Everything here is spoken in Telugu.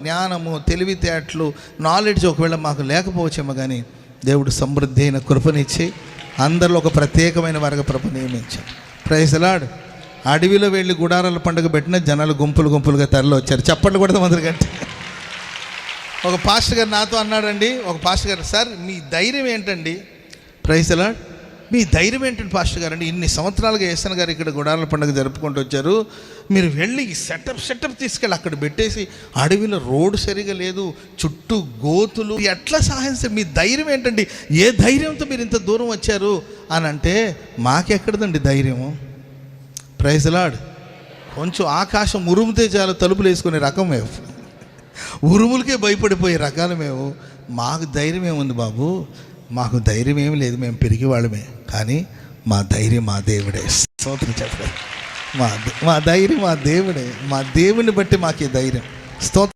జ్ఞానము, తెలివితేటలు, నాలెడ్జ్ ఒకవేళ మాకు లేకపోవచ్చేమో, కానీ దేవుడు సమృద్ధి అయిన కృపనిచ్చి అందరిలో ఒక ప్రత్యేకమైన వారిగా ప్రభు నియమించాడు. Praise the Lord. అడవిలో వెళ్ళి గుడారాల పండుగ పెట్టిన జనాలు గుంపులుగా తరలి వచ్చారు. చప్పట్లు కూడా మొదలు కంటే ఒక పాస్టర్ గారు నాతో అన్నాడండి, ఒక పాస్టర్ గారు, సార్ మీ ధైర్యం ఏంటండి? Praise the lord. మీ ధైర్యం ఏంటండి పాస్టర్ గారు? అండి ఇన్ని సంవత్సరాలుగా యేసన్ గారు ఇక్కడ గుడారాల పండుగ జరుపుకుంటూ వచ్చారు, మీరు వెళ్ళి ఈ సెటప్ తీసుకెళ్ళి అక్కడ పెట్టేసి అడవిలో రోడ్డు సరిగా లేదు, చుట్టూ గోతులు, ఎట్లా సాధించారు? మీ ధైర్యం ఏంటండి? ఏ ధైర్యంతో మీరు ఇంత దూరం వచ్చారు అని అంటే, మాకెక్కడదండి ధైర్యము. Praise the Lord. కొంచెం ఆకాశం ఉరుముతే చాలు తలుపులు వేసుకునే రకం మేము, ఉరుములకే భయపడిపోయే రకాలు మేము. మాకు ధైర్యం ఏముంది బాబు? మాకు ధైర్యం ఏమి లేదు, మేము పెరిగి వాళ్ళమే. కానీ మా ధైర్యం మా దేవుడే. స్తోత్రం చెప్పండి. మా ధైర్యం మా దేవుడే. మా దేవుని బట్టి మాకు ఈ ధైర్యం. స్తోత్రం.